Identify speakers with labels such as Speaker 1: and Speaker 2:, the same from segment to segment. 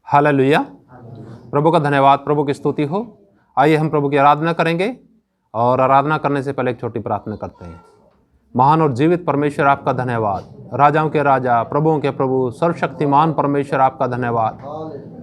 Speaker 1: Hallelujah. प्रभु का धन्यवाद, प्रभु की स्तुति हो। आइए हम प्रभु की आराधना करेंगे और आराधना करने से पहले एक छोटी प्रार्थना करते हैं। महान और जीवित परमेश्वर आपका धन्यवाद, राजाओं के राजा, प्रभुओं के प्रभु, सर्वशक्तिमान परमेश्वर आपका धन्यवाद।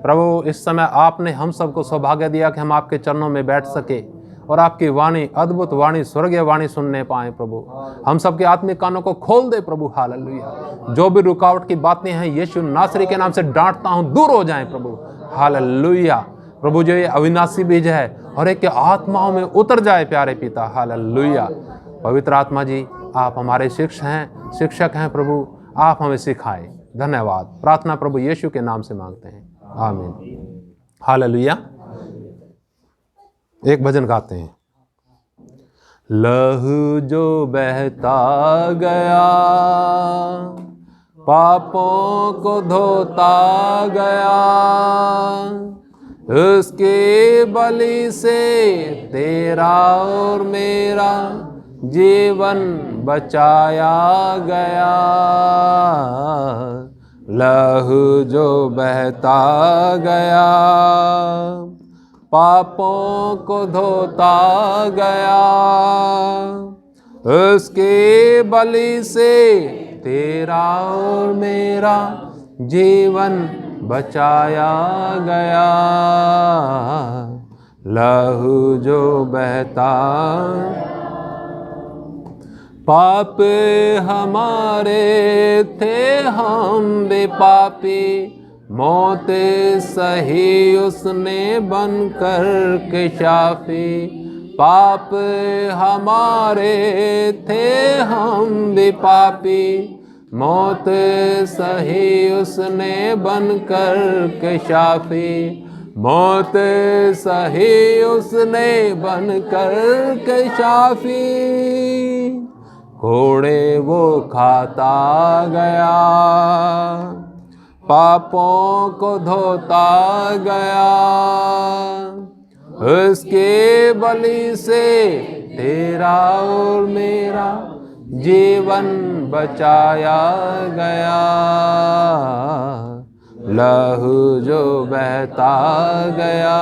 Speaker 1: प्रभु इस समय आपने हम सबको सौभाग्य दिया कि हम आपके चरणों में बैठ सके और आपकी वाणी, अद्भुत वाणी, स्वर्गीय वाणी सुनने पाए। प्रभु हम सबके आत्मिक कानों को खोल दे प्रभु। हालेलुया। जो भी रुकावट की बातें हैं यीशु नासरी के नाम से डांटता हूं, दूर हो जाएं प्रभु। हालेलुया। प्रभु जो ये अविनाशी बीज है और एक के आत्माओं में उतर जाए प्यारे पिता। हालेलुया। पवित्र आत्मा जी आप हमारे शिक्षक हैं प्रभु, आप हमें सिखाएं। धन्यवाद। प्रार्थना प्रभु यीशु के नाम से मांगते हैं, आमीन। हालेलुया। एक भजन गाते हैं। लहू जो बहता गया, पापों को धोता गया, उसके बलि से तेरा और मेरा जीवन बचाया गया। लहू जो बहता गया, पापों को धोता गया, उसके बलि से तेरा और मेरा जीवन बचाया गया। लहू जो बहता, पाप हमारे थे हम भी पापी, मौत सही उसने बनकर के शाफी। पाप हमारे थे हम भी पापी, मौत सही उसने बनकर के शाफी। मौत सही उसने बनकर के शाफी। घोड़े वो खाता गया, पापों को धोता गया, उसके बलि से तेरा और मेरा जीवन बचाया गया। लहू जो बहता गया।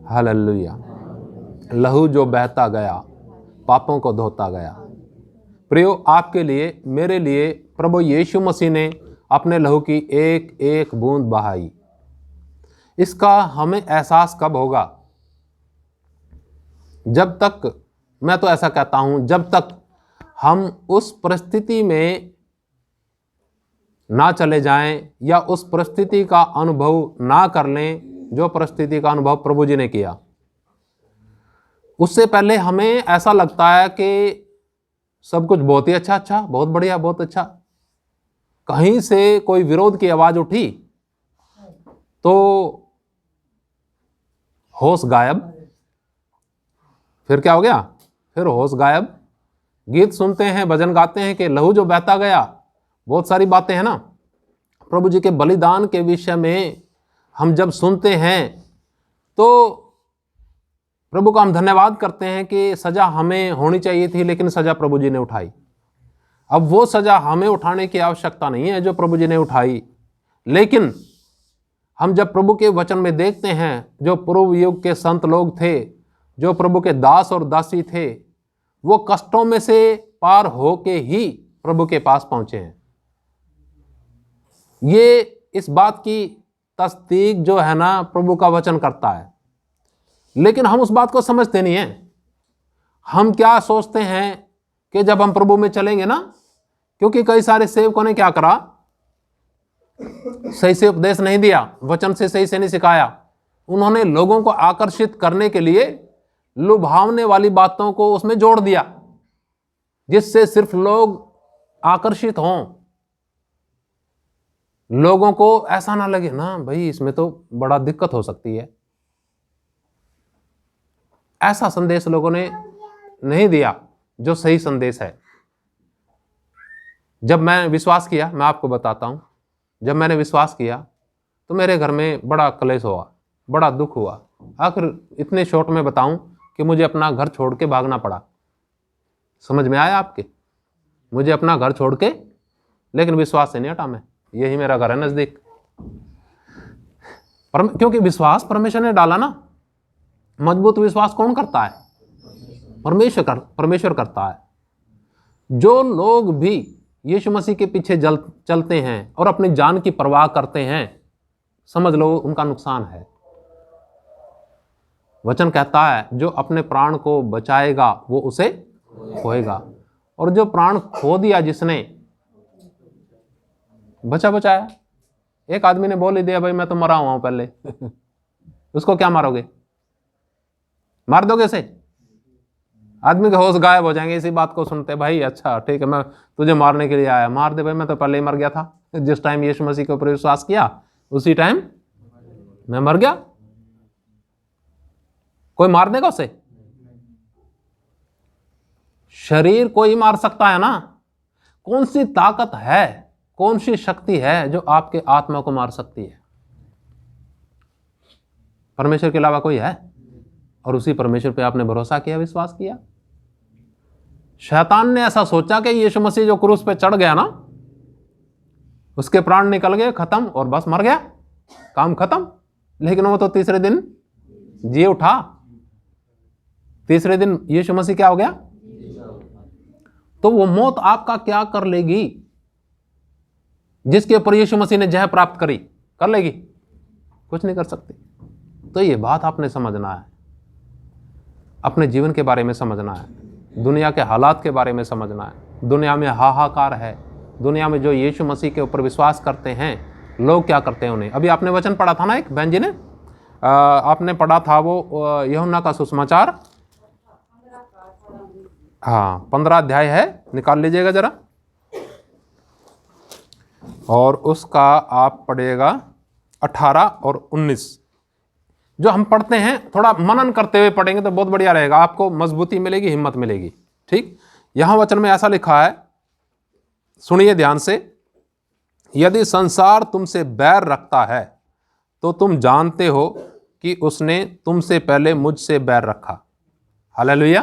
Speaker 1: हालेलुया। लहू जो बहता गया, पापों को धोता गया। प्रियो, आपके लिए, मेरे लिए प्रभु यीशु मसीह ने अपने लहू की एक एक बूंद बहाई। इसका हमें एहसास कब होगा? जब तक, मैं तो ऐसा कहता हूं, जब तक हम उस परिस्थिति में ना चले जाएं या उस परिस्थिति का अनुभव ना कर लें जो परिस्थिति का अनुभव प्रभु जी ने किया। उससे पहले हमें ऐसा लगता है कि सब कुछ बहुत ही अच्छा, बहुत बढ़िया, बहुत अच्छा। कहीं से कोई विरोध की आवाज उठी तो होश गायब। फिर क्या हो गया? फिर होश गायब। गीत सुनते हैं, भजन गाते हैं कि लहू जो बहता गया, बहुत सारी बातें हैं ना। प्रभु जी के बलिदान के विषय में हम जब सुनते हैं तो प्रभु का हम धन्यवाद करते हैं कि सजा हमें होनी चाहिए थी, लेकिन सजा प्रभु जी ने उठाई। अब वो सजा हमें उठाने की आवश्यकता नहीं है जो प्रभु जी ने उठाई। लेकिन हम जब प्रभु के वचन में देखते हैं, जो पूर्व युग के संत लोग थे, जो प्रभु के दास और दासी थे, वो कष्टों में से पार होके ही प्रभु के पास पहुंचे हैं। ये इस बात की तस्दीक जो है ना, प्रभु का वचन करता है। लेकिन हम उस बात को समझते नहीं हैं। हम क्या सोचते हैं कि जब हम प्रभु में चलेंगे ना, क्योंकि कई सारे सेवकों ने क्या करा, सही से उपदेश नहीं दिया, वचन से सही से नहीं सिखाया। उन्होंने लोगों को आकर्षित करने के लिए लुभावने वाली बातों को उसमें जोड़ दिया, जिससे सिर्फ लोग आकर्षित हों, लोगों को ऐसा ना लगे ना भाई इसमें तो बड़ा दिक्कत हो सकती है। ऐसा संदेश लोगों ने नहीं दिया जो सही संदेश है। जब मैं विश्वास किया, मैं आपको बताता हूं, जब मैंने विश्वास किया तो मेरे घर में बड़ा क्लेश हुआ, बड़ा दुख हुआ। आखिर इतने शॉर्ट में बताऊं कि मुझे अपना घर छोड़ के भागना पड़ा। समझ में आया आपके? मुझे अपना घर छोड़ के, लेकिन विश्वास से नहीं हटा मैं। यही मेरा घर है नजदीक, क्योंकि विश्वास परमेश्वर ने डाला ना। मजबूत विश्वास कौन करता है? परमेश्वर करता है। जो लोग भी यीशु मसीह के पीछे चलते हैं और अपनी जान की परवाह करते हैं, समझ लो उनका नुकसान है। वचन कहता है जो अपने प्राण को बचाएगा वो उसे खोएगा, और जो प्राण खो दिया जिसने, बचाया। एक आदमी ने बोल ही दिया भाई मैं तो मरा हुआ हूं पहले उसको क्या मारोगे? मार दोगे उसे? आदमी के होश गायब हो जाएंगे इसी बात को सुनते। भाई अच्छा ठीक है, मैं तुझे मारने के लिए आया, मार दे भाई, मैं तो पहले ही मर गया था। जिस टाइम यीशु मसीह के ऊपर विश्वास किया उसी टाइम मैं मर गया। कोई मार देगा उसे? शरीर को ही मार सकता है ना। कौन सी ताकत है, कौन सी शक्ति है जो आपके आत्मा को मार सकती है? परमेश्वर के अलावा कोई है? और उसी परमेश्वर पे आपने भरोसा किया, विश्वास किया। शैतान ने ऐसा सोचा कि यीशु मसीह जो क्रूस पे चढ़ गया ना, उसके प्राण निकल गए, खत्म, और बस मर गया, काम खत्म। लेकिन वो तो तीसरे दिन जी उठा। तीसरे दिन यीशु मसीह क्या हो गया? तो वो मौत आपका क्या कर लेगी? जिसके ऊपर यीशु मसीह ने जय प्राप्त करी, कर लेगी? कुछ नहीं कर सकती। तो ये बात आपने समझना है, अपने जीवन के बारे में समझना है, दुनिया के हालात के बारे में समझना है। दुनिया में हाहाकार है। दुनिया में जो यीशु मसीह के ऊपर विश्वास करते हैं, लोग क्या करते हैं उन्हें? अभी आपने वचन पढ़ा था ना, एक बहन जी ने आपने पढ़ा था वो यूहन्ना का सुसमाचार, हाँ 15 अध्याय है, निकाल लीजिएगा जरा, और उसका आप पढ़िएगा 18 और 19। जो हम पढ़ते हैं थोड़ा मनन करते हुए पढ़ेंगे तो बहुत बढ़िया रहेगा, आपको मजबूती मिलेगी, हिम्मत मिलेगी। ठीक, यहां वचन में ऐसा लिखा है, सुनिए ध्यान से। यदि संसार तुमसे बैर रखता है तो तुम जानते हो कि उसने तुमसे पहले मुझसे बैर रखा। हालेलुया।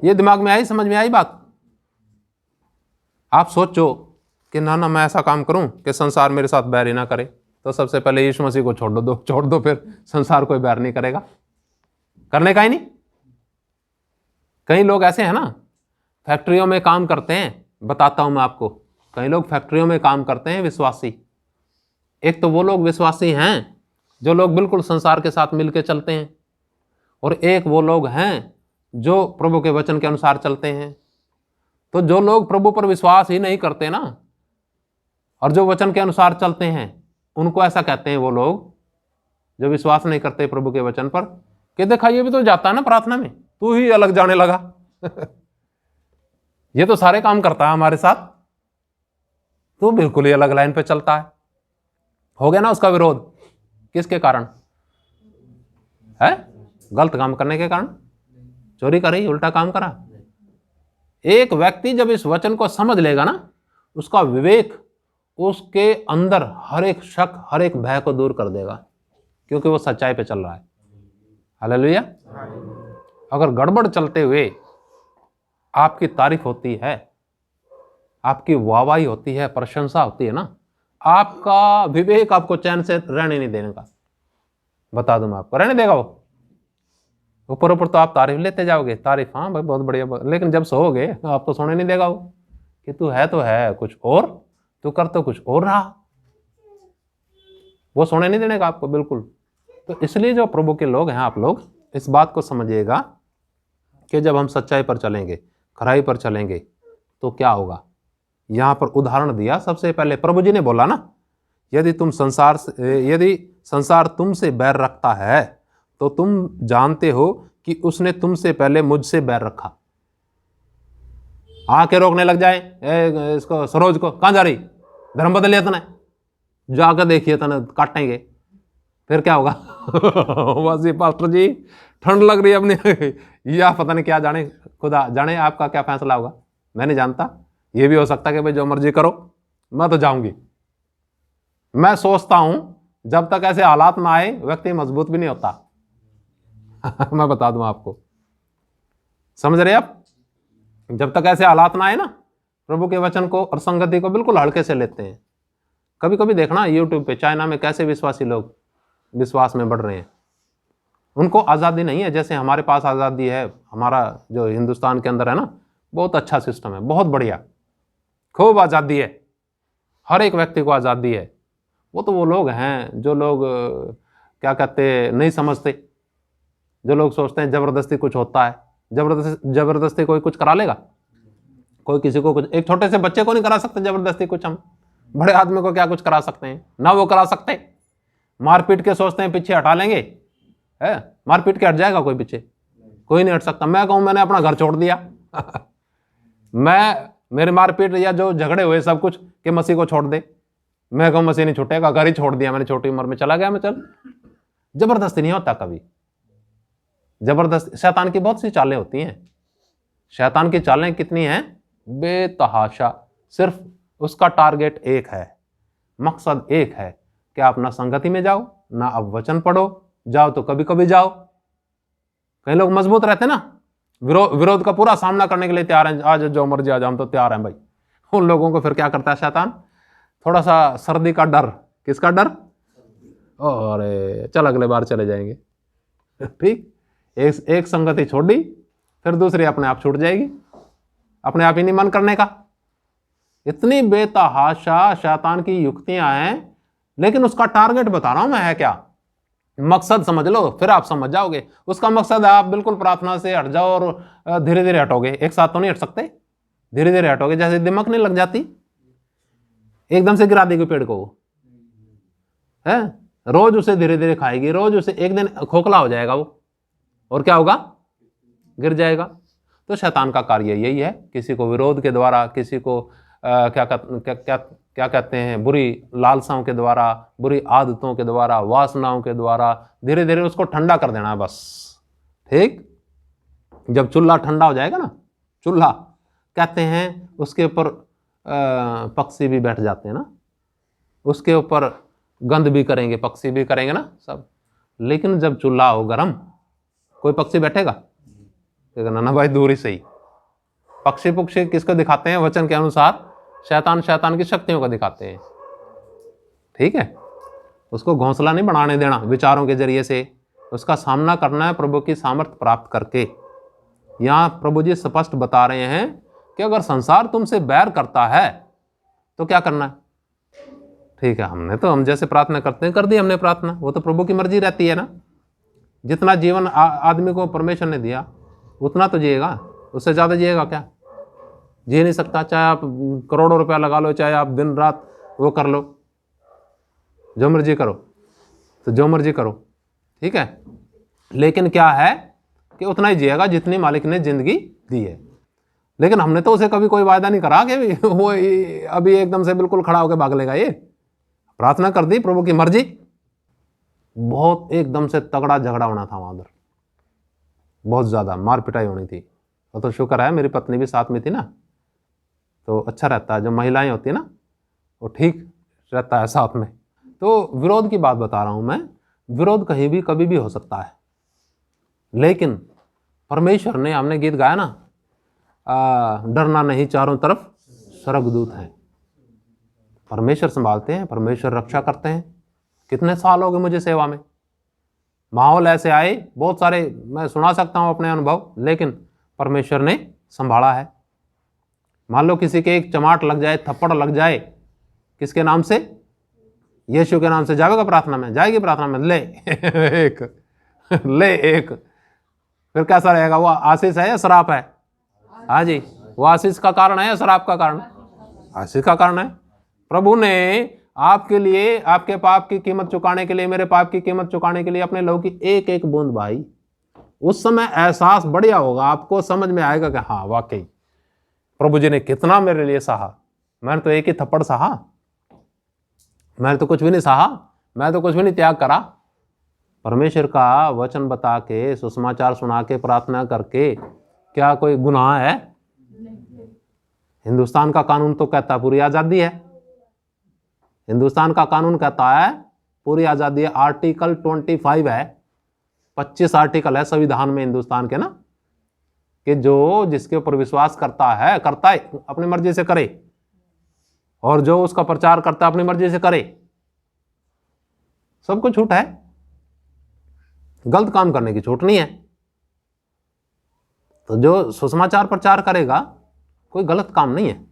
Speaker 1: ये दिमाग में आई, समझ में आई बात? आप सोचो कि ना मैं ऐसा काम करूं कि संसार मेरे साथ बैर ही ना करे, तो सबसे पहले यीशु मसीह को छोड़ दो, फिर संसार कोई बैर नहीं करेगा, करने का ही नहीं। कई लोग ऐसे हैं ना, फैक्ट्रियों में काम करते हैं, बताता हूं मैं आपको, कई लोग फैक्ट्रियों में काम करते हैं विश्वासी। एक तो वो लोग विश्वासी हैं जो लोग बिल्कुल संसार के साथ मिलकर चलते हैं, और एक वो लोग हैं जो प्रभु के वचन के अनुसार चलते हैं। तो जो लोग प्रभु पर विश्वास ही नहीं करते ना, और जो वचन के अनुसार चलते हैं, उनको ऐसा कहते हैं वो लोग जो विश्वास नहीं करते प्रभु के वचन पर, कि देखा ये भी तो जाता है ना प्रार्थना में, तू ही अलग जाने लगा ये तो सारे काम करता है हमारे साथ, तू बिल्कुल ही अलग लाइन पे चलता है। हो गया ना उसका विरोध। किसके कारण है? गलत काम करने के कारण। चोरी करी, उल्टा काम करा। एक व्यक्ति जब इस वचन को समझ लेगा ना, उसका विवेक उसके अंदर हर एक शक, हर एक भय को दूर कर देगा, क्योंकि वो सच्चाई पे चल रहा है। हालेलुया। अगर गड़बड़ चलते हुए आपकी तारीफ होती है, आपकी वाहवाही होती है, प्रशंसा होती है ना, आपका विवेक आपको चैन से रहने नहीं देने का। बता दूं मैं आपको, रहने देगा वो? ऊपर ऊपर तो आप तारीफ लेते जाओगे, तारीफ हाँ भाई बहुत बढ़िया, लेकिन जब सोओगे आप तो सोने नहीं देगा वो, कि तू है तो है कुछ और, तू कर तो कुछ और रहा। वो सोने नहीं देने का आपको बिल्कुल। तो इसलिए जो प्रभु के लोग हैं, आप लोग इस बात को समझिएगा कि जब हम सच्चाई पर चलेंगे, खराई पर चलेंगे, तो क्या होगा। यहां पर उदाहरण दिया सबसे पहले, प्रभु जी ने बोला ना, यदि संसार तुमसे बैर रखता है तो तुम जानते हो कि उसने तुमसे पहले मुझसे बैर रखा। आके रोकने लग जाए इसको, सरोज को, कहां जा रही, धर्म बदल लिया तने, जाकर देखिए तने काटेंगे, फिर क्या होगा बस ये पास्टर जी ठंड लग रही है अपनी या पता नहीं क्या, जाने खुदा जाने आपका क्या फैसला होगा, मैं नहीं जानता। ये भी हो सकता है कि भाई जो मर्जी करो, मैं तो जाऊंगी। मैं सोचता हूं जब तक ऐसे हालात ना आए व्यक्ति मजबूत भी नहीं होता मैं बता दूं आपको, समझ रहे आप? जब तक ऐसे हालात ना आए ना, प्रभु के वचन को और संगति को बिल्कुल हल्के से लेते हैं। कभी कभी देखना यूट्यूब पे चाइना में कैसे विश्वासी लोग विश्वास में बढ़ रहे हैं। उनको आज़ादी नहीं है जैसे हमारे पास आज़ादी है। हमारा जो हिंदुस्तान के अंदर है ना, बहुत अच्छा सिस्टम है, बहुत बढ़िया, खूब आज़ादी है, हर एक व्यक्ति को आज़ादी है। वो लोग हैं जो लोग क्या कहते नहीं समझते, जो लोग सोचते हैं ज़बरदस्ती कुछ होता है। ज़बरदस्ती कोई कुछ करा लेगा? कोई किसी को कुछ, एक छोटे से बच्चे को नहीं करा सकते ज़बरदस्ती कुछ। हम बड़े आदमी को क्या कुछ करा सकते हैं? ना वो करा सकते। मारपीट के सोचते हैं पीछे हटा लेंगे, है? मारपीट के हट जाएगा कोई पीछे? कोई नहीं हट सकता। मैं कहूँ मैंने अपना घर छोड़ दिया मेरे मारपीट या जो झगड़े हुए सब कुछ कि मसीह को छोड़ दे, मैं कहूँ मसीह नहीं छूटेगा, घर ही छोड़ दिया मैंने, छोटी उम्र में चला गया मैं। चल, जबरदस्ती नहीं होता कभी। जबरदस्ती, शैतान की बहुत सी चालें होती हैं। शैतान की चालें कितनी हैं? बेतहाशा। सिर्फ उसका टारगेट एक है, मकसद एक है कि आप ना संगति में जाओ, ना आप वचन पढ़ो, जाओ तो कभी कभी जाओ। कई लोग मजबूत रहते ना, विरोध का पूरा सामना करने के लिए तैयार हैं, आज जो मर्जी आ जाओ हम तो तैयार हैं भाई। उन लोगों को फिर क्या करता है शैतान? थोड़ा सा सर्दी का डर। किसका डर? अरे चल अगले बार चले जाएंगे ठीक, एक संगति छोड़ दी, फिर दूसरी अपने आप छूट जाएगी, अपने आप ही नहीं मन करने का। इतनी बेतहाशा शैतान की युक्तियां हैं, लेकिन उसका टारगेट बता रहा हूं मैं है क्या। मकसद समझ लो, फिर आप समझ जाओगे। उसका मकसद है आप बिल्कुल प्रार्थना से हट जाओ और धीरे धीरे हटोगे। एक साथ तो नहीं हट सकते, धीरे धीरे हटोगे। जैसे दिमक नहीं लग जाती, एकदम से गिरा देगी पेड़ को, है? रोज उसे धीरे धीरे खाएगी, रोज उसे, एक दिन खोखला हो जाएगा वो, और क्या होगा? गिर जाएगा। तो शैतान का कार्य यही है, किसी को विरोध के द्वारा, किसी को क्या कहते हैं, बुरी लालसाओं के द्वारा, बुरी आदतों के द्वारा, वासनाओं के द्वारा धीरे धीरे उसको ठंडा कर देना है बस। ठीक, जब चूल्हा ठंडा हो जाएगा ना, चूल्हा कहते हैं उसके ऊपर पक्षी भी बैठ जाते हैं ना, उसके ऊपर गंध भी करेंगे, पक्षी भी करेंगे ना सब। लेकिन जब चूल्हा हो गरम, कोई पक्षी बैठेगा? ना भाई, दूर ही सही। पक्षी किसको दिखाते हैं? वचन के अनुसार शैतान की शक्तियों को दिखाते हैं। ठीक है, उसको घोंसला नहीं बढ़ाने देना विचारों के जरिए से, उसका सामना करना है प्रभु की सामर्थ्य प्राप्त करके। यहाँ प्रभु जी स्पष्ट बता रहे हैं कि अगर संसार तुमसे बैर करता है तो क्या करना है। ठीक है, हम जैसे प्रार्थना करते हैं कर दी हमने प्रार्थना, वो तो प्रभु की मर्जी रहती है ना। जितना जीवन आदमी को परमेश्वर ने दिया उतना तो जिएगा, उससे ज़्यादा जिएगा क्या? जी नहीं सकता। चाहे आप करोड़ों रुपया लगा लो, चाहे आप दिन रात वो कर लो, जो मर्जी करो, तो जो मर्जी करो, ठीक है। लेकिन क्या है कि उतना ही जिएगा जितनी मालिक ने जिंदगी दी है। लेकिन हमने तो उसे कभी कोई वायदा नहीं करा कि वो अभी एकदम से बिल्कुल खड़ा होकर भाग लेगा। ये प्रार्थना कर दी, प्रभु की मर्जी। बहुत एकदम से तगड़ा झगड़ा होना था वहां, उधर बहुत ज़्यादा मार पिटाई होनी थी। और तो शुक्र है मेरी पत्नी भी साथ में थी ना, तो अच्छा रहता है। जो महिलाएं होती है ना, वो ठीक रहता है साथ में। तो विरोध की बात बता रहा हूं मैं। विरोध कहीं भी कभी भी हो सकता है, लेकिन परमेश्वर ने, हमने गीत गाया ना, डरना नहीं चारों तरफ स्वर्गदूत हैं। परमेश्वर संभालते हैं, परमेश्वर रक्षा करते हैं। कितने साल हो गए मुझे सेवा में, माहौल ऐसे आए बहुत सारे, मैं सुना सकता हूं अपने अनुभव, लेकिन परमेश्वर ने संभाला है। मान लो किसी के एक चमाट लग जाए, थप्पड़ लग जाए, किसके नाम से? यीशु के नाम से जाएगा प्रार्थना में, जाएगी प्रार्थना में, ले एक ले एक। फिर कैसा रहेगा? वो आशीष है या श्राप है? हाँ जी, वो आशीष का कारण है या श्राप का कारण? आशीष का कारण है। प्रभु ने आपके लिए, आपके पाप की कीमत चुकाने के लिए, मेरे पाप की कीमत चुकाने के लिए अपने लहू की एक एक बूंद बहाई। उस समय एहसास बढ़िया होगा, आपको समझ में आएगा कि हाँ वाकई प्रभु जी ने कितना मेरे लिए सहा। मैंने तो एक ही थप्पड़ सहा, मैंने तो कुछ भी नहीं सहा, मैं तो कुछ भी नहीं त्याग करा। परमेश्वर का वचन बता के, सुसमाचार सुना के, प्रार्थना करके क्या कोई गुनाह है? हिंदुस्तान का कानून तो कहता है पूरी आजादी है। हिंदुस्तान का कानून कहता है पूरी आजादी है। आर्टिकल 25 है, 25 आर्टिकल है संविधान में हिंदुस्तान के ना, कि जो जिसके ऊपर विश्वास करता है अपनी मर्जी से करे, और जो उसका प्रचार करता है अपनी मर्जी से करे, सबको छूट है, गलत काम करने की छूट नहीं है। तो जो सुसमाचार प्रचार करेगा कोई गलत काम नहीं है,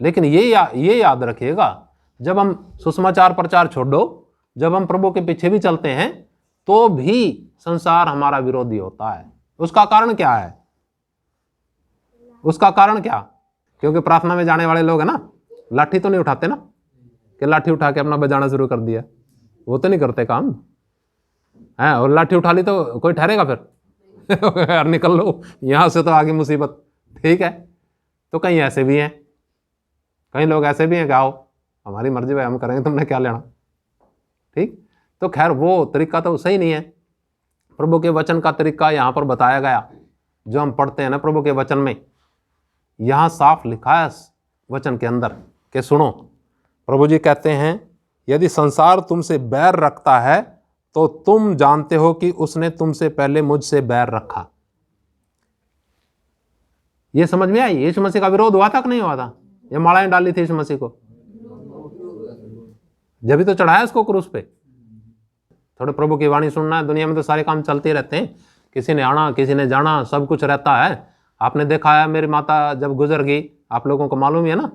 Speaker 1: लेकिन ये याद रखिएगा, जब हम सुसमाचार प्रचार छोड़ो, जब हम प्रभु के पीछे भी चलते हैं तो भी संसार हमारा विरोधी होता है। उसका कारण क्या है? उसका कारण क्या? क्योंकि प्रार्थना में जाने वाले लोग है ना, लाठी तो नहीं उठाते ना, कि लाठी उठा के अपना बजाना शुरू कर दिया, वो तो नहीं करते काम है। और लाठी उठा ली तो कोई ठहरेगा फिर यार निकल लो यहां से, तो आगे मुसीबत। ठीक है, तो कहीं ऐसे भी हैं, कई लोग ऐसे भी हैं कि आओ हमारी मर्जी भाई, हम करेंगे, तुमने क्या लेना। ठीक, तो खैर वो तरीका तो सही नहीं है। प्रभु के वचन का तरीका यहाँ पर बताया गया, जो हम पढ़ते हैं ना प्रभु के वचन में, यहाँ साफ लिखा है वचन के अंदर कि सुनो, प्रभु जी कहते हैं यदि संसार तुमसे बैर रखता है तो तुम जानते हो कि उसने तुमसे पहले मुझसे बैर रखा। ये समझ में आई? यीशु मसीह का विरोध हुआ था कि नहीं हुआ था? ये मालाएं डाली थी यीशु मसीह को, जब भी तो चढ़ाया इसको क्रूस पे। थोड़े प्रभु की वाणी सुनना है। दुनिया में तो सारे काम चलते रहते हैं, किसी ने आना किसी ने जाना, सब कुछ रहता है। आपने देखा है मेरी माता जब गुजर गई, आप लोगों को मालूम है ना,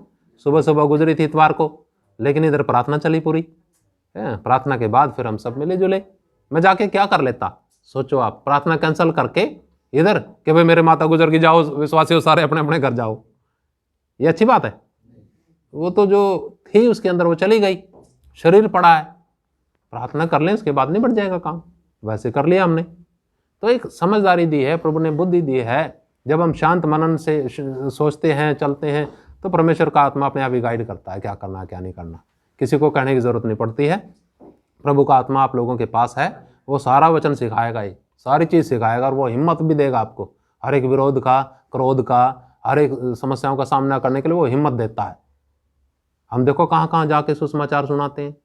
Speaker 1: सुबह सुबह गुजरी थी इतवार को, लेकिन इधर प्रार्थना चली पूरी। प्रार्थना के बाद फिर हम सब मिले जुले। मैं जाके क्या कर लेता, सोचो आप, प्रार्थना कैंसिल करके इधर कि भाई मेरे माता गुजर गई, जाओ विश्वासी हो सारे अपने अपने घर जाओ, ये अच्छी बात है? वो तो जो थी उसके अंदर वो चली गई, शरीर पड़ा है, प्रार्थना कर लें उसके बाद नहीं बढ़ जाएगा काम, वैसे कर लिया हमने। तो एक समझदारी दी है प्रभु ने, बुद्धि दी है। जब हम शांत मनन से सोचते हैं चलते हैं तो परमेश्वर का आत्मा अपने आप ही गाइड करता है क्या करना है क्या नहीं करना, किसी को कहने की जरूरत नहीं पड़ती है। प्रभु का आत्मा आप लोगों के पास है, वो सारा वचन सिखाएगा, ही सारी चीज़ सिखाएगा, और वो हिम्मत भी देगा आपको हर एक विरोध का, क्रोध का, हर एक समस्याओं का सामना करने के लिए वो हिम्मत देता है। हम देखो कहाँ कहाँ जाके सुसमाचार सुनाते हैं,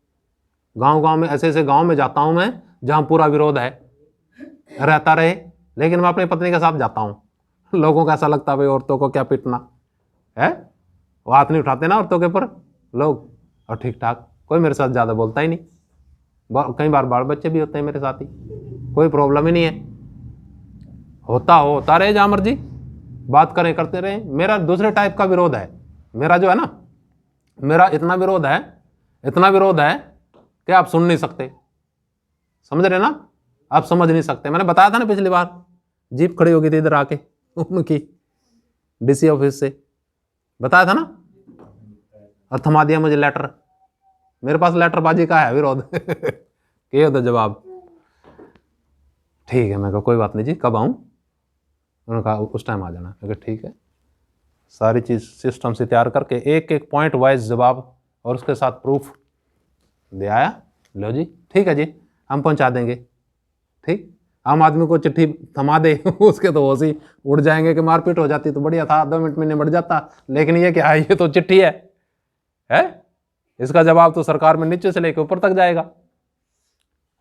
Speaker 1: गांव गांव में, ऐसे ऐसे गांव में जाता हूं मैं जहां पूरा विरोध है, रहता रहे, लेकिन मैं अपनी पत्नी के साथ जाता हूं। लोगों को ऐसा लगता है भाई औरतों को क्या पीटना है, वो हाथ नहीं उठाते ना औरतों के ऊपर लोग, और ठीक ठाक कोई मेरे साथ ज़्यादा बोलता ही नहीं। कई बार बाल बच्चे भी होते हैं मेरे साथ ही, कोई प्रॉब्लम ही नहीं है, होता रहे जहाँ मर्जी, बात करें करते रहे। मेरा दूसरे टाइप का विरोध है, मेरा जो है ना, मेरा इतना विरोध है कि आप सुन नहीं सकते, समझ रहे ना, आप समझ नहीं सकते। मैंने बताया था ना पिछली बार, जीप खड़ी हो गई थी इधर आके उनकी डीसी ऑफिस से, बताया था ना, और थमा दिया मुझे लेटर। मेरे पास लेटरबाजी का है विरोध के होता जवाब। ठीक है, मैं कहा कोई बात नहीं जी, कब आऊँ? उन्होंने कहा उस टाइम आ जाना। मैं कहा ठीक है। सारी चीज़ सिस्टम से तैयार करके एक एक पॉइंट वाइज जवाब और उसके साथ प्रूफ दे आया। लो जी ठीक है जी, हम पहुंचा देंगे। ठीक, आम आदमी को चिट्ठी थमा दे उसके तो होश ही उड़ जाएंगे कि मारपीट हो जाती तो बढ़िया था, 2 मिनट में निबट जाता। लेकिन ये क्या है, ये तो चिट्ठी है? इसका जवाब तो सरकार में नीचे से लेकर ऊपर तक जाएगा।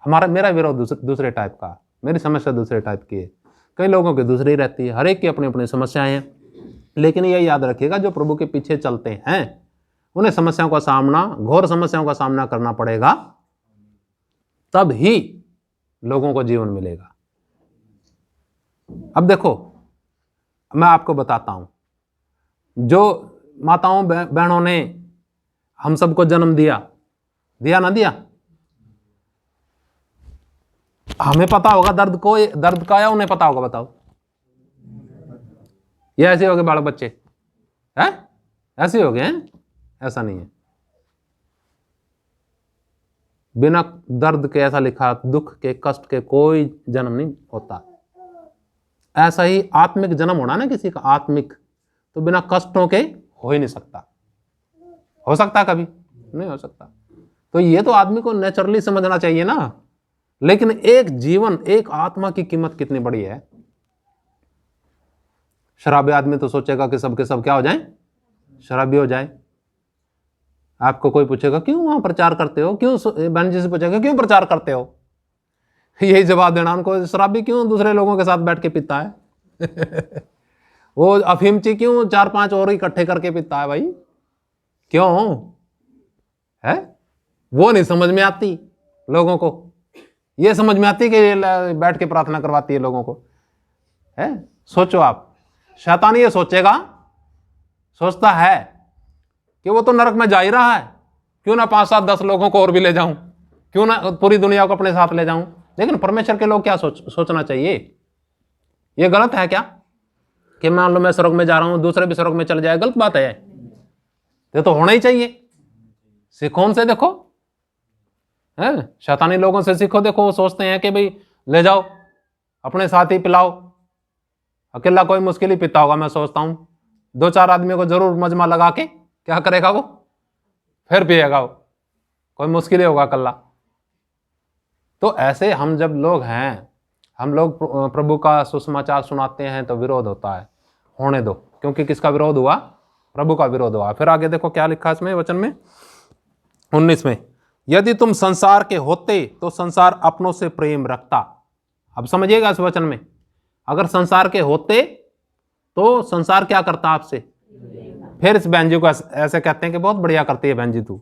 Speaker 1: मेरा विरोध दूसरे टाइप का, मेरी समस्या दूसरे टाइप की है, कई लोगों की दूसरी रहती है, हर एक की अपनी अपनी समस्याएं हैं। लेकिन ये याद रखिएगा, जो प्रभु के पीछे चलते हैं उन्हें समस्याओं का सामना, घोर समस्याओं का सामना करना पड़ेगा, तब ही लोगों को जीवन मिलेगा। अब देखो, मैं आपको बताता हूं, जो माताओं बहनों ने हम सबको जन्म दिया ना दिया, हमें पता होगा दर्द का, या उन्हें पता होगा? बताओ, ये ऐसे हो गए बालक बच्चे हैं, ऐसे हो गए हैं? ऐसा नहीं है, बिना दर्द के, ऐसा लिखा, दुख के, कष्ट के कोई जन्म नहीं होता। ऐसा ही आत्मिक जन्म होना ना किसी का, आत्मिक, तो बिना कष्टों के हो ही नहीं सकता। हो सकता कभी? नहीं हो सकता। तो ये तो आदमी को नेचुरली समझना चाहिए ना। लेकिन एक जीवन, एक आत्मा की कीमत कितनी बड़ी है। शराबी आदमी तो सोचेगा कि सबके सब क्या हो जाएं, शराबी हो जाए। आपको कोई पूछेगा क्यों वहां प्रचार करते हो, क्यों, बहन जी से पूछेगा क्यों प्रचार करते हो, यही जवाब देना उनको, शराबी क्यों दूसरे लोगों के साथ बैठ के पीता है वो अफीमची क्यों 4-5 और इकट्ठे करके पीता है भाई, क्यों है? वो नहीं समझ में आती लोगों को, ये समझ में आती कि बैठ के प्रार्थना करवाती है लोगों को है। सोचो आप, शैतान ये सोचता है कि वो तो नरक में जा ही रहा है, क्यों ना 5 7 10 लोगों को और भी ले जाऊं, क्यों ना पूरी दुनिया को अपने साथ ले जाऊं। लेकिन परमेश्वर के लोग क्या सोचना चाहिए? ये गलत है क्या कि मान लो मैं स्वर्ग में जा रहा हूं, दूसरे भी स्वर्ग में चले जाए? गलत बात है ये तो होना ही चाहिए। सीखो उनसे, देखो है, शैतानी लोगों से सीखो। देखो वो सोचते हैं कि भाई ले जाओ अपने साथ ही पिलाओ। अकेला कोई मुश्किल ही पीता होगा, मैं सोचता हूं 2 4 आदमियों को जरूर मजमा लगा के क्या करेगा वो, फिर पिएगा वो, कोई मुश्किल ही होगा अकेला। तो ऐसे हम जब लोग हैं, हम लोग प्रभु का सुसमाचार सुनाते हैं तो विरोध होता है। होने दो, क्योंकि किसका विरोध हुआ? प्रभु का विरोध हुआ। फिर आगे देखो क्या लिखा इसमें वचन में 19 में, यदि तुम संसार के होते तो संसार अपनों से प्रेम रखता। अब समझिएगा इस वचन में, अगर संसार के होते तो संसार क्या करता आपसे? फिर इस बहन जी को ऐसे कहते हैं कि बहुत बढ़िया करती है बहन जी, तू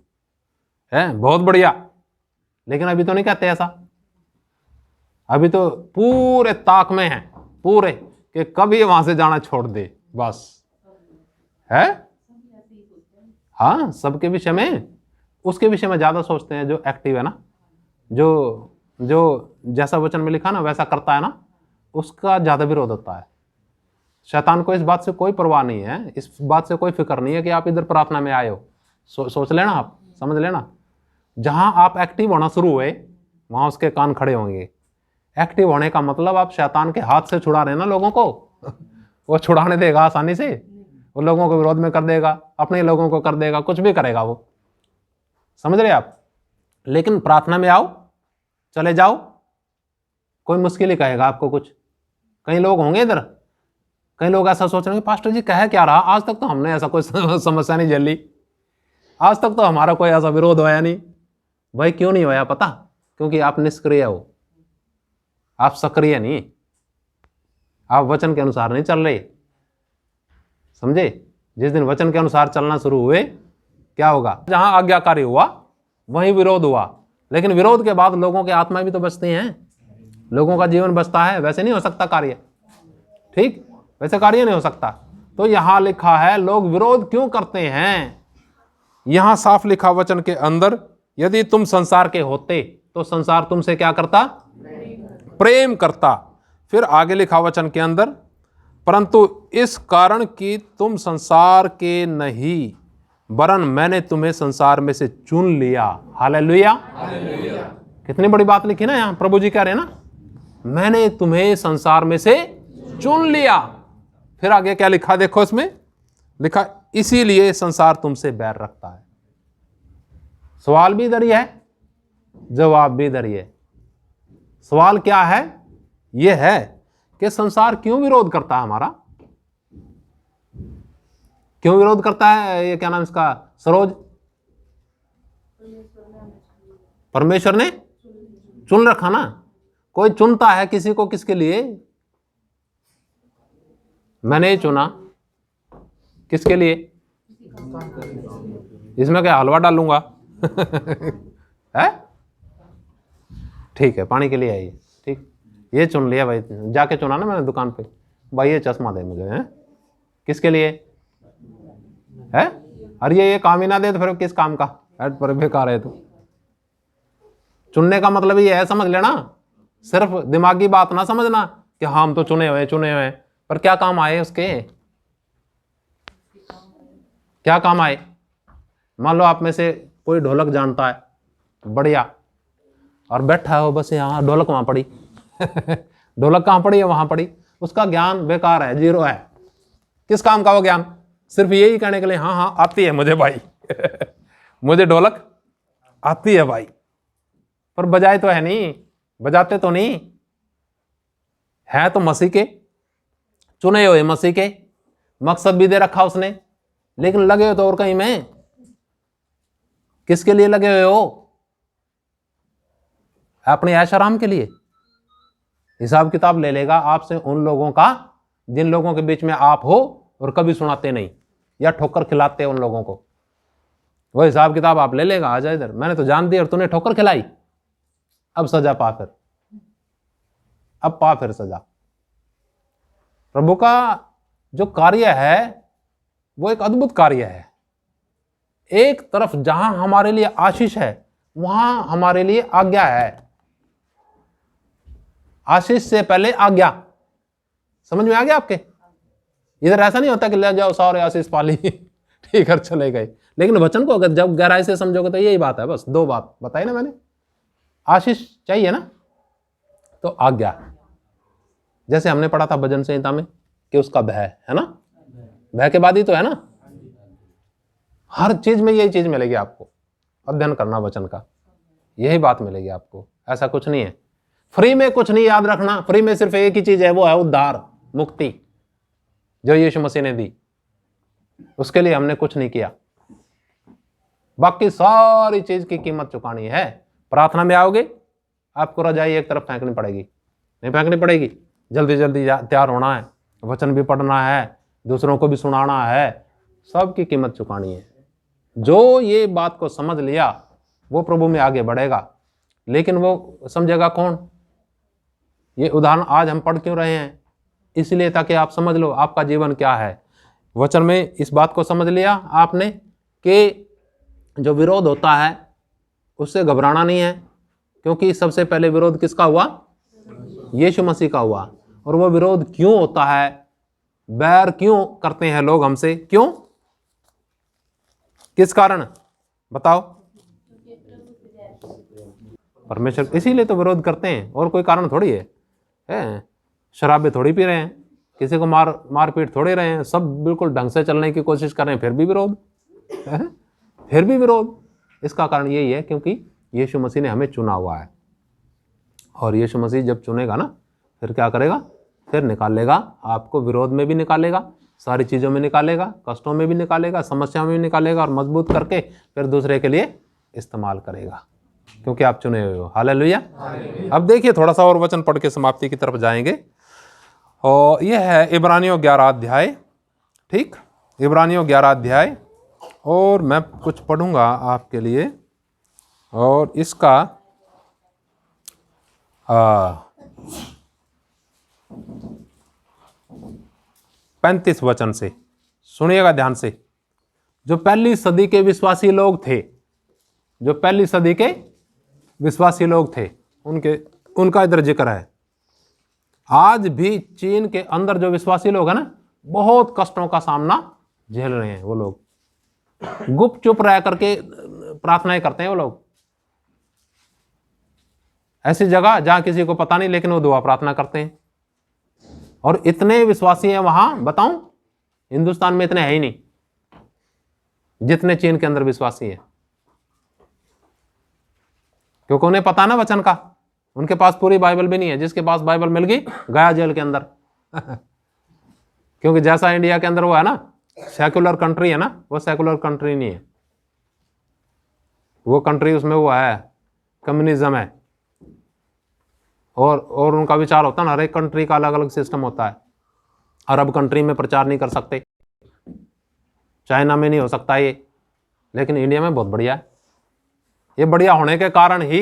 Speaker 1: है बहुत बढ़िया। लेकिन अभी तो नहीं कहते ऐसा, अभी तो पूरे ताक में है पूरे कि कभी वहां से जाना छोड़ दे बस है। हाँ, सबके विषय में, उसके विषय में ज्यादा सोचते हैं जो एक्टिव है ना, जो जैसा वचन में लिखा ना वैसा करता है ना, उसका ज्यादा विरोध होता है। शैतान को इस बात से कोई परवाह नहीं है, इस बात से कोई फिक्र नहीं है कि आप इधर प्रार्थना में आए हो। सोच लेना, आप समझ लेना, जहां आप एक्टिव होना शुरू हुए वहां उसके कान खड़े होंगे। एक्टिव होने का मतलब आप शैतान के हाथ से छुड़ा रहे ना लोगों को वो छुड़ाने देगा आसानी से, वो लोगों को विरोध में कर देगा, अपने लोगों को कर देगा, कुछ भी करेगा वो, समझ रहे आप। लेकिन प्रार्थना में आओ, चले जाओ, कोई मुश्किल ही कहेगा आपको कुछ। कई लोग होंगे इधर, कई लोग ऐसा सोच रहे हैं पास्टर जी कह क्या रहा, आज तक तो हमने ऐसा कोई समस्या नहीं झेली, आज तक तो हमारा कोई ऐसा विरोध होया नहीं। भाई क्यों नहीं होया पता? क्योंकि आप निष्क्रिय हो, आप सक्रिय नहीं, आप वचन के अनुसार नहीं चल रहे, समझे। जिस दिन वचन के अनुसार चलना शुरू हुए क्या होगा? जहां आज्ञाकारी हुआ वहीं विरोध हुआ, लेकिन विरोध के बाद लोगों की आत्मा भी तो बचती हैं, लोगों का जीवन बचता है। वैसे नहीं हो सकता कार्य, ठीक, वैसे कार्य नहीं हो सकता। तो यहां लिखा है लोग विरोध क्यों करते हैं? यहां साफ लिखा वचन के अंदर, यदि तुम संसार के होते तो संसार तुमसे क्या करता? प्रेम करता। फिर आगे लिखा वचन के अंदर, परंतु इस कारण कि तुम संसार के नहीं वरन मैंने तुम्हें संसार में से चुन लिया। हालेलुया, कितनी बड़ी बात लिखी ना यहां, प्रभु जी कह रहे हैं ना, मैंने तुम्हें संसार में से चुन लिया। फिर आगे क्या लिखा देखो, इसमें लिखा इसीलिए संसार तुमसे बैर रखता है। सवाल भी इधर ही है, जवाब भी इधर ही है। सवाल क्या है? यह है कि संसार क्यों विरोध करता है हमारा, क्यों विरोध करता है? ये क्या नाम इसका, सरोज? परमेश्वर ने चुन रखा ना। कोई चुनता है किसी को, किसके लिए? मैंने ही चुना, किसके लिए? इसमें क्या हलवा डालूंगा है? ठीक है, पानी के लिए आइए, ठीक, ये चुन लिया भाई, जाके चुना ना मैंने दुकान पे, भाई ये चश्मा दे मुझे, है किसके लिए है? अरे ये काम ही ना दे तो फिर किस काम का, पर बेकार है। तो चुनने का मतलब ये है, समझ लेना, सिर्फ दिमागी बात ना समझना कि हाँ हम तो चुने हुए, पर क्या काम आए उसके, क्या काम आए? मान लो आप में से कोई ढोलक जानता है बढ़िया, और बैठा हो बस यहाँ, ढोलक वहां पड़ी ढोलक कहाँ पड़ी है? वहां पड़ी, उसका ज्ञान बेकार है, जीरो है। किस काम का वो ज्ञान? सिर्फ यही कहने के लिए हाँ हाँ आती है मुझे भाई मुझे ढोलक आती है भाई, पर बजाए तो है नहीं, बजाते तो नहीं है। तो मसीह के चुने हुए, मसीह के मकसद भी दे रखा उसने, लेकिन लगे हो तो और कहीं में। किसके लिए लगे हुए हो? अपने ऐश आराम के लिए। हिसाब किताब ले लेगा आपसे उन लोगों का जिन लोगों के बीच में आप हो और कभी सुनाते नहीं या ठोकर खिलाते उन लोगों को। वो हिसाब किताब आप ले लेगा, आ जा इधर, मैंने तो जान दी और तूने ठोकर खिलाई, अब सजा पा, फिर अब पा फिर सजा। प्रभु का जो कार्य है वो एक अद्भुत कार्य है। एक तरफ जहां हमारे लिए आशीष है वहां हमारे लिए आज्ञा है। आशीष से पहले आज्ञा। समझ में आ गया आपके? इधर ऐसा नहीं होता कि ले जाओ सारे आशीष पा ली ठीक है चले गए। लेकिन वचन को अगर जब गहराई से समझोगे तो यही बात है, बस दो बात बताई ना मैंने। आशीष चाहिए ना तो आज्ञा। जैसे हमने पढ़ा था भजन संहिता में कि उसका भय है ना, भय के बाद ही तो है ना। हर चीज में यही चीज मिलेगी आपको, अध्ययन करना वचन का, यही बात मिलेगी आपको। ऐसा कुछ नहीं है, फ्री में कुछ नहीं, याद रखना। फ्री में सिर्फ एक ही चीज है, वो है उद्धार, मुक्ति, जो यीशु मसीह ने दी। उसके लिए हमने कुछ नहीं किया, बाकी सारी चीज की कीमत चुकानी है। प्रार्थना में आओगे आपको रजाई एक तरफ फेंकनी पड़ेगी, नहीं फेंकनी पड़ेगी, जल्दी जल्दी तैयार होना है, वचन भी पढ़ना है, दूसरों को भी सुनाना है, सब की कीमत चुकानी है। जो ये बात को समझ लिया वो प्रभु में आगे बढ़ेगा। लेकिन वो समझेगा कौन? ये उदाहरण आज हम पढ़ क्यों रहे हैं? इसलिए ताकि आप समझ लो आपका जीवन क्या है। वचन में इस बात को समझ लिया आपने कि जो विरोध होता है उससे घबराना नहीं है, क्योंकि सबसे पहले विरोध किसका हुआ? यीशु मसीह का हुआ। और वो विरोध क्यों होता है? बैर क्यों करते हैं लोग हमसे? क्यों? किस कारण? बताओ। परमेश्वर, इसीलिए तो विरोध करते हैं, और कोई कारण थोड़ी है। शराबे थोड़ी पी रहे हैं, किसी को मारपीट थोड़े रहे हैं, सब बिल्कुल ढंग से चलने की कोशिश कर रहे हैं, फिर भी विरोध फिर भी विरोध। इसका कारण यही है क्योंकि यीशु मसीह ने हमें चुना हुआ है। और यीशु मसीह जब चुनेगा ना, फिर क्या करेगा? फिर निकाल लेगा आपको, विरोध में भी निकालेगा, सारी चीज़ों में निकालेगा, कष्टों में भी निकालेगा, समस्याओं में भी निकालेगा, और मजबूत करके फिर दूसरे के लिए इस्तेमाल करेगा, क्योंकि आप चुने हुए हो। हालेलुया। अब देखिए थोड़ा सा और वचन पढ़ के समाप्ति की तरफ जाएंगे। और यह है इब्रानियों 11 अध्याय। ठीक, इब्रानियों 11 अध्याय, और मैं कुछ पढ़ूंगा आपके लिए, और इसका 35 वचन से सुनिएगा ध्यान से। जो पहली सदी के विश्वासी लोग थे, जो पहली सदी के विश्वासी लोग थे, उनका इधर जिक्र है। आज भी चीन के अंदर जो विश्वासी लोग हैं ना, बहुत कष्टों का सामना झेल रहे हैं। वो लोग गुप्त चुप रह करके प्रार्थनाएं करते हैं। वो लोग ऐसी जगह जहां किसी को पता नहीं, लेकिन वो दुआ प्रार्थना करते हैं। और इतने विश्वासी हैं वहां, बताऊं, हिंदुस्तान में इतने है ही नहीं जितने चीन के अंदर विश्वासी हैं। क्योंकि उन्हें पता ना वचन का। उनके पास पूरी बाइबल भी नहीं है। जिसके पास बाइबल मिल गई गया जेल के अंदर क्योंकि जैसा इंडिया के अंदर वो है ना, सेकुलर कंट्री है ना, वो सेकुलर कंट्री नहीं है। वो कंट्री, उसमें वो है कम्युनिज्म है। और उनका विचार होता है ना, हर एक कंट्री का अलग अलग सिस्टम होता है। अरब कंट्री में प्रचार नहीं कर सकते, चाइना में नहीं हो सकता ये, लेकिन इंडिया में बहुत बढ़िया है। ये बढ़िया होने के कारण ही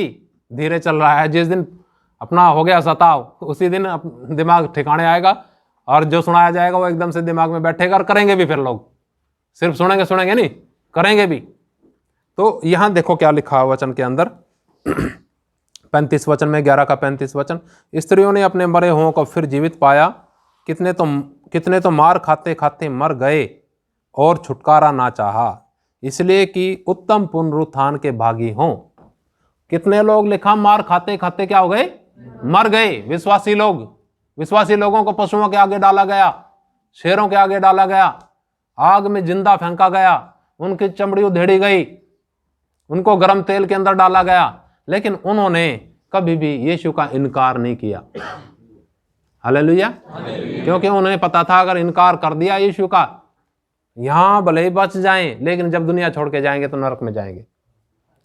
Speaker 1: धीरे चल रहा है। जिस दिन अपना हो गया सताव, उसी दिन दिमाग ठिकाने आएगा, और जो सुनाया जाएगा वो एकदम से दिमाग में बैठेगा, और करेंगे भी। फिर लोग सिर्फ सुनेंगे नहीं, करेंगे भी। तो यहां देखो क्या लिखा वचन के अंदर 35 वचन में, 11 का 35 वचन। स्त्रियों ने अपने मरे हुओं को फिर जीवित पाया, कितने तो मार खाते खाते मर गए और छुटकारा ना चाहा, इसलिए कि उत्तम पुनरुत्थान के भागी हों। कितने लोग लिखा मार खाते खाते क्या हो गए? मर गए। विश्वासी लोग, विश्वासी लोगों को पशुओं के आगे डाला गया, शेरों के आगे डाला गया, आग में जिंदा फेंका गया, उनकी चमड़ी उधेड़ी गई, उनको गर्म तेल के अंदर डाला गया, लेकिन उन्होंने कभी भी यीशु का इनकार नहीं किया। हालेलुया। क्योंकि उन्हें पता था अगर इनकार कर दिया यीशु का, यहां भले ही बच जाएं, लेकिन जब दुनिया छोड़ के जाएंगे तो नरक में जाएंगे।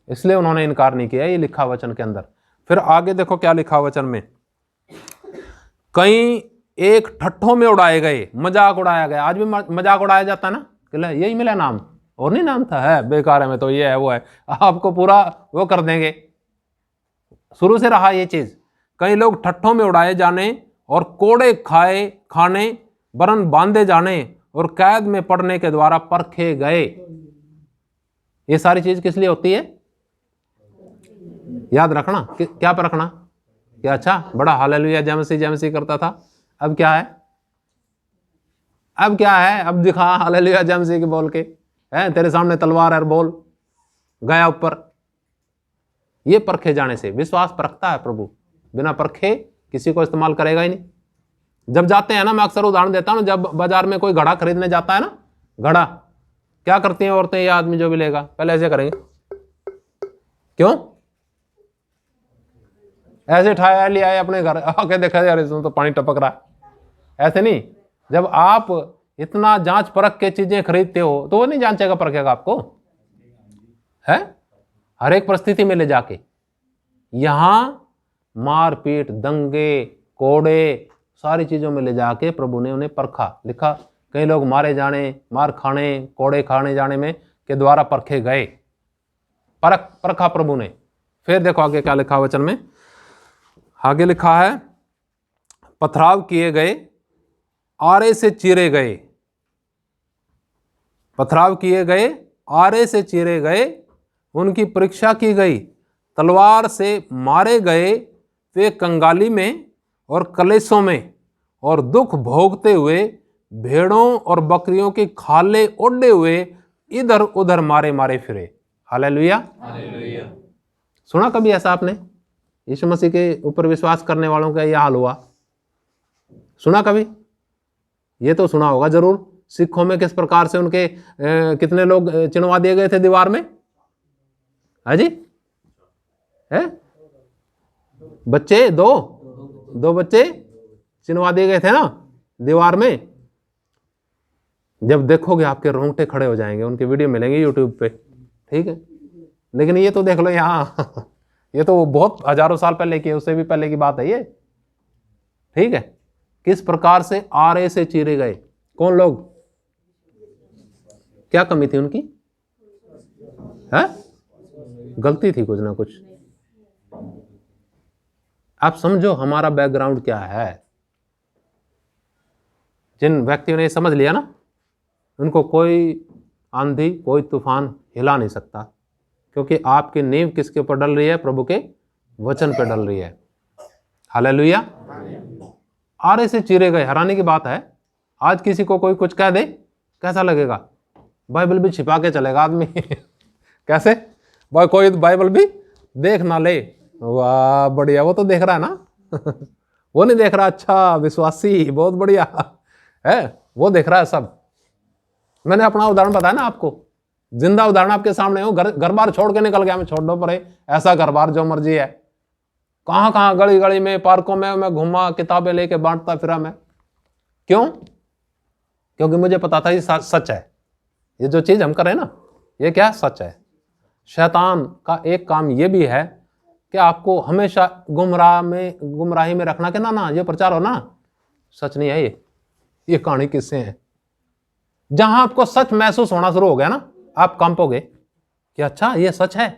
Speaker 1: इसलिए उन्होंने इनकार नहीं किया। ये लिखा वचन के अंदर। फिर आगे देखो क्या लिखा वचन में। कई एक ठट्ठों में उड़ाए गए, मजाक उड़ाया गया। आज भी मजाक उड़ाया जाता है ना, यही मिला नाम, और नहीं नाम था, है बेकार है, मैं तो ये है वो है, आपको पूरा वो कर देंगे। शुरू से रहा ये चीज। कई लोग ठट्ठों में उड़ाए जाने और कोड़े खाने वरन बांधे जाने और कैद में पड़ने के द्वारा परखे गए। ये सारी चीज किस लिए होती है? याद रखना। क्या परखना? क्या अच्छा बड़ा हालेलुया जय करता था, अब क्या है? अब क्या है? अब दिखा हालेलुया जय के बोल के, है तेरे सामने तलवार है, बोल, गया ऊपर। ये परखे जाने से, विश्वास परखता है प्रभु, बिना परखे किसी को इस्तेमाल करेगा ही नहीं। जब जाते हैं ना, मैं अक्सर उदाहरण देता हूं, जब बाजार में कोई घड़ा खरीदने जाता है ना, घड़ा क्या करती हैं औरतें, ये आदमी जो भी लेगा पहले ऐसे करेंगे, क्यों? ऐसे ठाया लिया अपने घर आके देखा यार इसमें तो पानी टपक रहा है, ऐसे नहीं। जब आप इतना जांच परख के चीजें खरीदते हो तो वो नहीं जांचेगा परखेगा आपको, है? हर एक परिस्थिति में ले जाके, यहां मारपीट, दंगे, कोड़े, सारी चीजों में ले जाके प्रभु ने उन्हें परखा। लिखा कई लोग मारे जाने, मार खाने, कोड़े खाने जाने में के द्वारा परखे गए। परखा प्रभु ने। फिर देखो आगे क्या लिखा वचन में, आगे लिखा है पथराव किए गए, आरे से चीरे गए। पथराव किए गए, आरे से चीरे गए, उनकी परीक्षा की गई, तलवार से मारे गए, वे कंगाली में और कलेशों में और दुख भोगते हुए भेड़ों और बकरियों के खाले ओढ़े हुए इधर उधर मारे मारे फिरे। हालेलुया। सुना कभी ऐसा आपने? यीशु मसीह के ऊपर विश्वास करने वालों का यह हाल हुआ? सुना कभी? ये तो सुना होगा जरूर। सिखों में किस प्रकार से उनके कितने लोग चिनवा दिए गए थे दीवार में, है जी? है बच्चे, दो बच्चे चिनवा दिए गए थे ना दीवार में। जब देखोगे आपके रोंगटे खड़े हो जाएंगे, उनके वीडियो मिलेंगे यूट्यूब पे, ठीक है? लेकिन ये तो देख लो यहाँ ये तो बहुत हजारों साल पहले की, उससे भी पहले की बात है ये, ठीक है? किस प्रकार से आरे से चीरे गए। कौन लोग? क्या कमी थी उनकी? है गलती थी कुछ ना कुछ। आप समझो हमारा बैकग्राउंड क्या है। जिन व्यक्तियों ने समझ लिया ना, उनको कोई आंधी, कोई तूफान हिला नहीं सकता, क्योंकि आपकी नींव किसके ऊपर डल रही है? प्रभु के वचन पे डल रही है। हालेलुया। आरे से चीरे गए। हैरानी की बात है, आज किसी को कोई कुछ कह दे, कैसा लगेगा? बाइबल भी छिपा के चलेगा आदमी कैसे भाई? कोई बाइबल भी देख ना ले, वाह बढ़िया, वो तो देख रहा है ना वो नहीं देख रहा, अच्छा विश्वासी बहुत बढ़िया है, वो देख रहा है सब। मैंने अपना उदाहरण बताया ना आपको, जिंदा उदाहरण आपके सामने हो। घर बार छोड़ के निकल गया, मैं छोड़ दो परे, ऐसा घर बार जो मर्जी है, कहां कहां गली गली में, पार्कों में मैं घूमा, किताबें लेके बांटता फिरा मैं। क्यों? क्योंकि मुझे पता था ये सच है। ये जो चीज हम कर रहे हैं ना, ये क्या सच है। शैतान का एक काम ये भी है कि आपको हमेशा गुमराही में रखना कि ना ये प्रचार हो ना, सच नहीं है ये कहानी किससे है। जहां आपको सच महसूस होना शुरू हो गया ना, आप कंपोगे कि अच्छा ये सच है।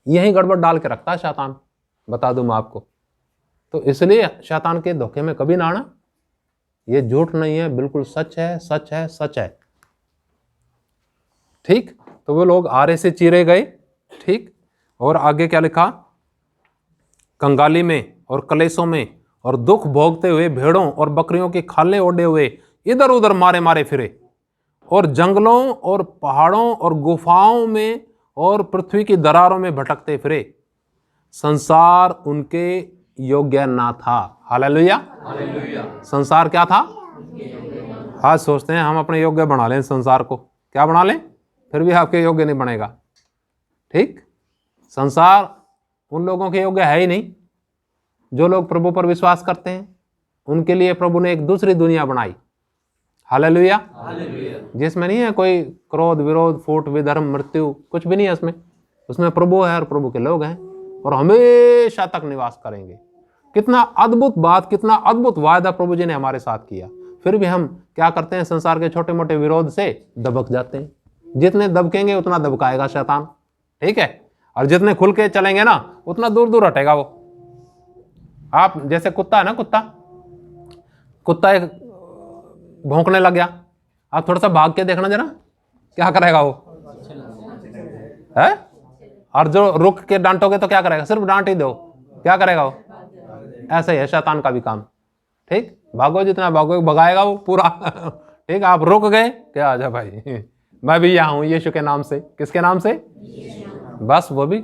Speaker 1: यही गड़बड़ डाल के रखता है शैतान, बता दूं मैं आपको। तो इसलिए शैतान के धोखे में कभी ना आना। ये झूठ नहीं है, बिल्कुल सच है, सच है, सच है, ठीक? तो वो लोग आरे से चीरे गए, ठीक? और आगे क्या लिखा? कंगाली में और कलेशों में और दुख भोगते हुए भेड़ों और बकरियों के खाले ओढ़े हुए इधर उधर मारे मारे फिरे, और जंगलों और पहाड़ों और गुफाओं में और पृथ्वी की दरारों में भटकते फिरे। संसार उनके योग्य ना था। हालेलुया। संसार क्या था? आज सोचते हैं हम अपने योग्य बना लें संसार को, क्या बना लें, फिर भी आपके योग्य नहीं बनेगा, ठीक? संसार उन लोगों के योग्य है ही नहीं जो लोग प्रभु पर विश्वास करते हैं। उनके लिए प्रभु ने एक दूसरी दुनिया बनाई। हालेलुया। जिसमें नहीं है कोई क्रोध, विरोध, फूट, विधर्म, मृत्यु, कुछ भी नहीं है उसमें। उसमें प्रभु है और प्रभु के लोग हैं और हमेशा तक निवास करेंगे। कितना अद्भुत बात, कितना अद्भुत वायदा प्रभु जी ने हमारे साथ किया। फिर भी हम क्या करते हैं? संसार के छोटे मोटे विरोध से दबक जाते हैं, जितने दबकेंगे उतना दबकाएगा शैतान, ठीक है। और जितने खुल के चलेंगे ना उतना दूर दूर हटेगा वो। आप जैसे कुत्ता है ना, कुत्ता एक भौंकने लग गया, आप थोड़ा सा भाग के देखना जरा, क्या करेगा वो है। और जो रुक के डांटोगे तो क्या करेगा, सिर्फ डांट ही दो, क्या करेगा वो। ऐसा ही है शैतान का भी काम, ठीक। भागो जितना भागो, भगाएगा वो पूरा ठीक। आप रुक गए, क्या आजा भाई मैं भी यहाँ हूं यीशु के नाम से। किसके नाम से, बस वो भी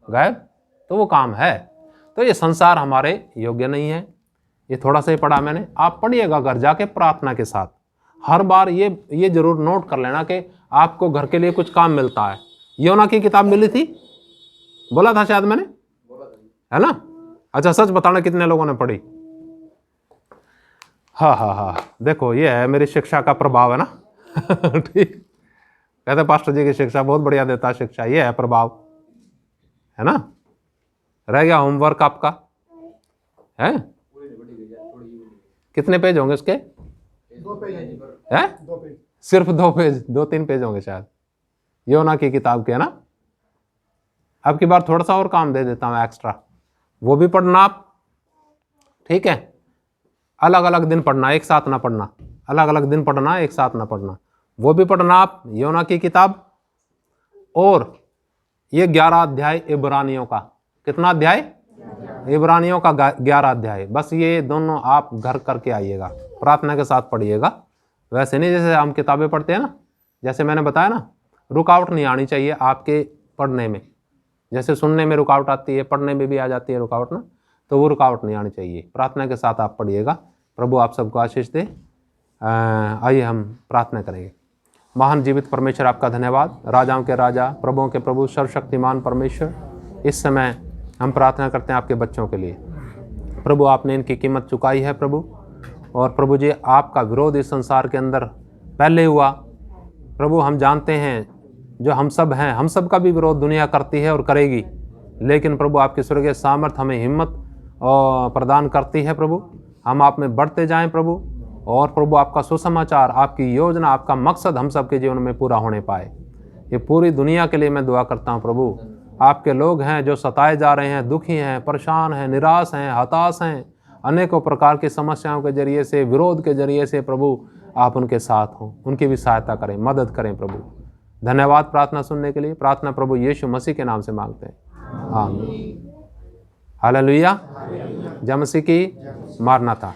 Speaker 1: गायब। तो वो काम है। तो ये संसार हमारे योग्य नहीं है। ये थोड़ा सा ही पढ़ा मैंने, आप पढ़िएगा घर जाके प्रार्थना के साथ। हर बार ये जरूर नोट कर लेना कि आपको घर के लिए कुछ काम मिलता है। योना की किताब मिली थी, बोला था शायद मैंने, है ना। अच्छा सच बताना कितने लोगों ने पढ़ी। हाँ, देखो ये है मेरी शिक्षा का प्रभाव, है ना ठीक। कहते पास्टर जी की शिक्षा बहुत बढ़िया देता है शिक्षा, ये है प्रभाव, है ना। रह गया होमवर्क आपका, है कितने पेज होंगे उसके,
Speaker 2: 2 पेज
Speaker 1: है,
Speaker 2: 2 पेज,
Speaker 1: सिर्फ 2 पेज, 2-3 पेज होंगे शायद योना की किताब के, है ना। अब की बार थोड़ा सा और काम दे देता हूँ एक्स्ट्रा, वो भी पढ़ना आप, ठीक है। अलग अलग दिन पढ़ना, एक साथ ना पढ़ना, अलग अलग दिन पढ़ना, एक साथ ना पढ़ना। वो भी पढ़ना आप योना की किताब, और ये 11 अध्याय इब्रानियों का। कितना अध्याय, इब्रानियों का 11 अध्याय। बस ये दोनों आप घर करके आइएगा, प्रार्थना के साथ पढ़िएगा। वैसे नहीं जैसे हम किताबें पढ़ते हैं ना, जैसे मैंने बताया ना, रुकावट नहीं आनी चाहिए आपके पढ़ने में। जैसे सुनने में रुकावट आती है, पढ़ने में भी आ जाती है रुकावट ना, तो वो रुकावट नहीं आनी चाहिए। प्रार्थना के साथ आप पढ़िएगा। प्रभु आप सबको आशीष दे। आइए हम प्रार्थना करेंगे। महान जीवित परमेश्वर आपका धन्यवाद, राजाओं के राजा, प्रभुओं के प्रभु, सर्वशक्तिमान परमेश्वर, इस समय हम प्रार्थना करते हैं आपके बच्चों के लिए। प्रभु आपने इनकी कीमत चुकाई है प्रभु, और प्रभु जी आपका विरोध इस संसार के अंदर पहले हुआ प्रभु। हम जानते हैं जो हम सब हैं, हम सब का भी विरोध दुनिया करती है और करेगी, लेकिन प्रभु आपकी स्वर्गीय सामर्थ हमें हिम्मत प्रदान करती है प्रभु। हम आप में बढ़ते जाएं प्रभु, और प्रभु आपका सुसमाचार, आपकी योजना, आपका मकसद हम सब के जीवन में पूरा होने पाए। ये पूरी दुनिया के लिए मैं दुआ करता हूँ प्रभु। आपके लोग हैं जो सताए जा रहे हैं, दुखी हैं, परेशान हैं, निराश हैं, हताश हैं, अनेकों प्रकार की समस्याओं के जरिए से, विरोध के जरिए से प्रभु आप उनके साथ हों, उनकी भी सहायता करें, मदद करें प्रभु। धन्यवाद प्रार्थना सुनने के लिए। प्रार्थना प्रभु यीशु मसीह के नाम से मांगते हैं, आमीन। हालेलुया। जय मसीह की। मारनाथा।